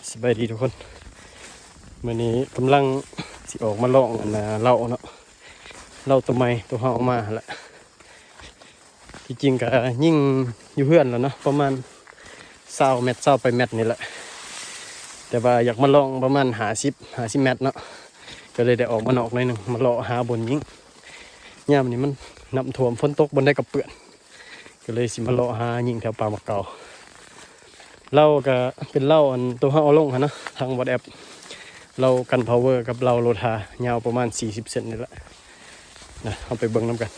สบายดีทุกคนมื้อนี้กำลังสิออกมาลองเหล้าเนาะเหล้าตัวใหม่ตัวเฮาเอามาหั่นละที่จริงก็ยิ่งอยู่เฮือนแล้วเนาะประมาณ20เมตร20ไปเมตรนี่แหละแต่ว่าอยากมาลองประมาณ50เมตรเนาะก็เลยได้ออกมานอกหน่อยนึงมาเลาะหาบนยิงยามนี้มันน้ำท่วมฝนตกบนได้กับเปื้อนก็เลยสิมาเลาะหายิงแถวป่ามักเก่าเหล้าก็เป็นเหล้าอันตัวเฮาเอาลงหั่นเนาะทาง WhatsApp เรากันพาวเวอร์กับเราโลทายาวประมาณ40เซนนี่แหละนะเอาไปเบิ่งนำกัน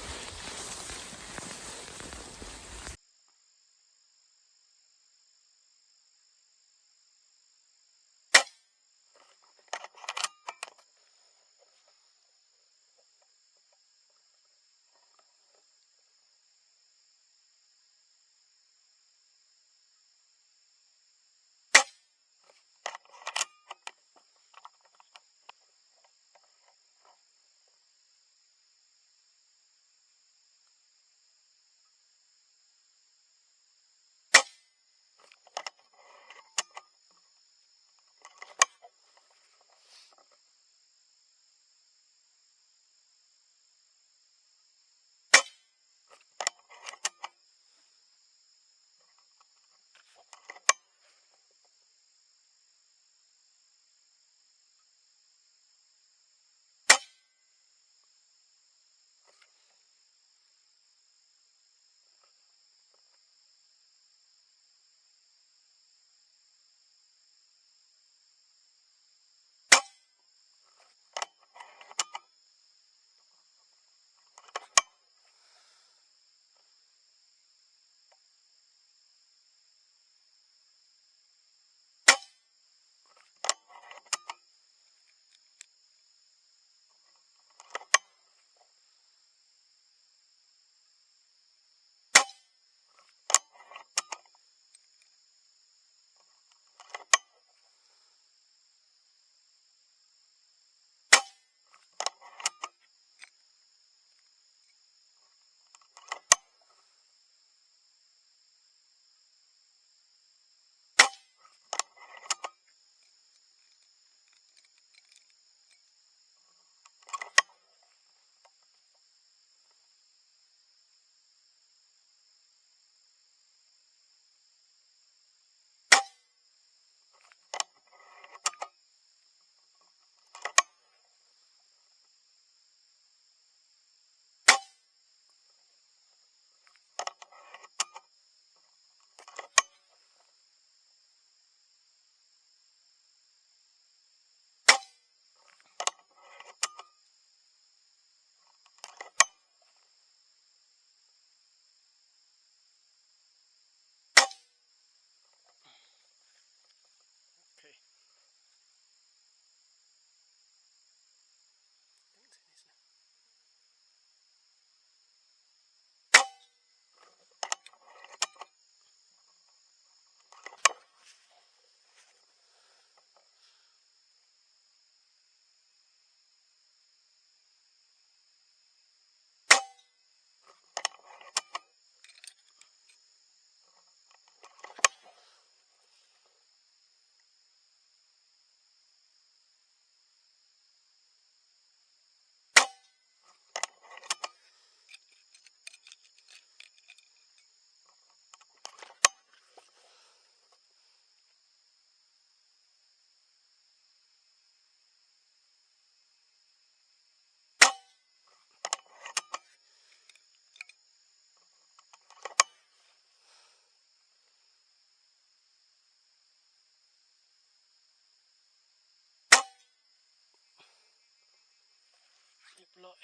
เรียบร้อย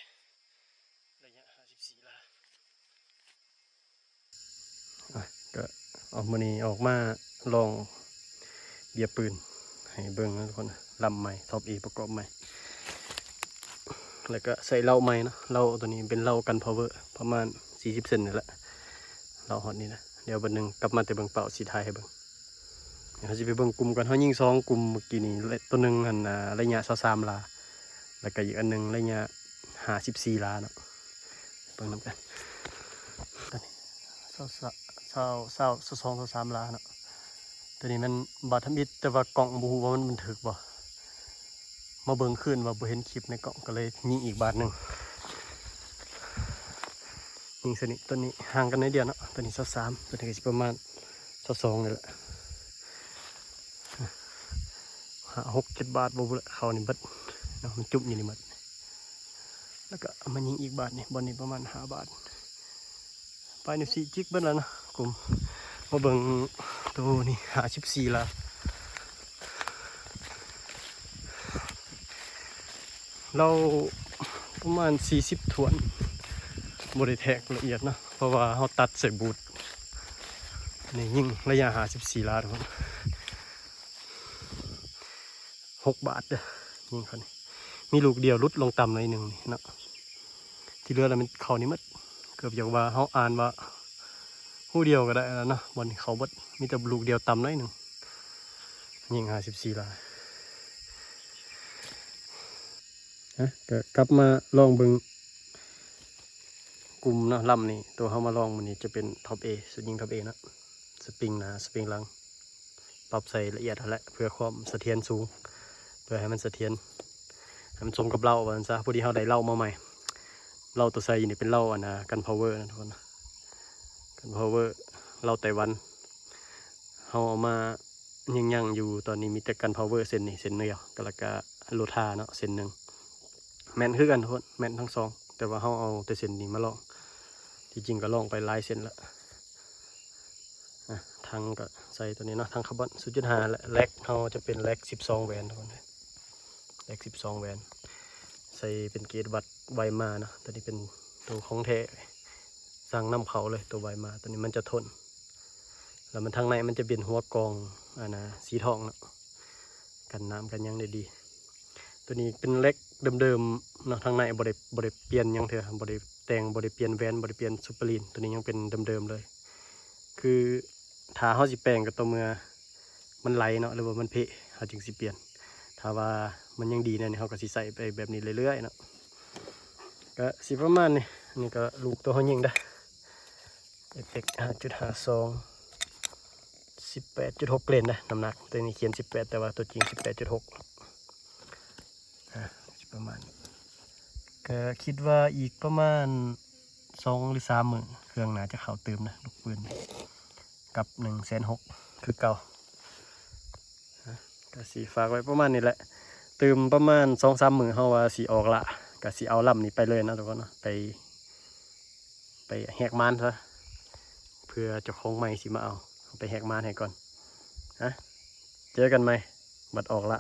ระยะ54ลาก็เอามื้อนี้ออกมาลองเบียร์ปืนให้เบิ่งนะทุกคนลำใหม่ท็อปอีประกอบใหม่แล้วก็ใส่เหล้าใหม่เนาะเหล้าตัวนี้เป็นเหล้ากันพาวเวอร์ประมาณ40เซนนี่แหละเหล้าฮอตนี่นะเดี๋ยวบัดนึงกลับมาแต่เบิ่งเป่าสีไทยให้เบิ่งเดี๋ยวสิไปเบิ่งกลุ่มกันเฮายิง2กลุ่มเมื่อกี้นี้ตัวนึงอันระยะ23ลาแล้วก็อีกอันนึงระยะ54ลาเนาะเบิ่งนำกันตอนนี้22 23ลาเนาะ ตัวนี้มันบาทำอิดแต่ว่ากล่องบูว่ามันถึกบ่มาเบิ่งขึ้นว่าบ่เห็นคลิปในกล่องก็เลยยิงอีกบาทหนึ่งยิงสนิทตัวนี้ห่างกันในเดียวเนาะตัวนี้23ตัวนี้ก็สิประมาณ22นี่แหละ6-7 บาทบ่ละเขานี่เบิดเนาะมันจุ่มอยู่นี่หมดแล้วก็เอามายิงอีกบาทนี่บอลนี่ประมาณ5 บาทไปใน4 จิกเบิดแล้วนะกลุ่มมาเบิ่งตัวนี่54ละเราประมาณ40 ถ้วนบริแทกละเอียดนะเพราะว่าเขาตัดใส่บูทนี่ยิ่งระยะ54 ลาทุกคน6 บาทเด้อยิ่งเขานี่มีลูกเดียวรุดลงต่ำหน่อยหนึ่งนี่เนาะที่เหลือแล้วมันเขานี่มัดเกือบอย่างว่าเขาอ่านว่าหู้เดียวก็ได้แล้วเนาะบอลเขาบัดมีแต่ลูกเดียวต่ำหน่อยหนึ่งยิ่ง54 ลาก็กลับมาลองเบิ่งกลุ่มเนาะลำนี่ตัวเขามาลองมันนี่จะเป็นท็อป A สุดยิงท็อป A นะสปริงนะสปริงหลังปรับใส่ละเอียดแล้วเพื่อความเสถียรสูงเพื่อให้มันเสถียรให้มันสมกับเหล้าว่าซะพอดีเขาได้เหล้ามาใหม่เหล้าตัวใส่นี่เป็นเหล้ากันพาวเวอร์นะทุกคนกันพาวเวอร์เหล้าไต้หวันเขาเอามายังอยู่ตอนนี้มีแต่กันพาวเวอร์เส้นนี่เส้นเดียวก็แล้วก็โลธาเนาะเส้นหนึ่งแมนคือกันทุกคนแมนทั้งสองแต่ว่าเขาเอาแต่เส้นนี้มาลองที่จริงก็ลองไปหลายเส้นละทางก็ใส่ตัวนี้เนาะทางคาร์บอน0.5และแล็กเขาจะเป็นแล็ก12 แวนทุกคนแล็ก12 แวนใส่เป็นเกรดวัดไวมาเนาะตัวนี้เป็นตัวของแท้สั่งนำเขาเลยตัวไวมาตัวนี้มันจะทนแล้วมันทางในมันจะเป็นหัวกองสีทองเนาะกันน้ำกันยังได้ดีตัวนี้เป็นเล็กเดิมๆเนาะทางในบริเปลี่ยนยังเถอะบริแต่งบริเปลี่ยนแวนบริเปลี่ยนซูเปอร์ลีนตัวนี้ยังเป็นเดิมๆเลยคือถ้าเขาสิแปลงกับตัวเมื่อมันไหลเนาะหรือว่ามันเพะเขาจึงสิเปลี่ยนถ้าว่ามันยังดีเนี่ยเขาก็สิใส่ไปแบบนี้เรื่อยๆเนาะก็สิประมาณนี้นี่ก็ลูกตัวเขายิงได้FX 5.52 18.6 เกรนนะน้ำหนักตัวนี้เขียน18แต่ว่าตัวจริง 18.6ประมาณก็คิดว่าอีกประมาณ2 หรือ 3 มื้อเครื่องน่าจะเข้าเติมนะลูกปืนกับ160,000คือเก่าก็สีฝากไว้ประมาณนี้แหละเติมประมาณ 2-3 มื้อเฮาว่าสีออกละก็สีเอาลำนี้ไปเลยนะทุกคนนะไปแหกมานซะเพื่อเจ้าของใหม่สิมาเอาไปแหกมานให้ก่อนเจอกันไหมบัดออกละ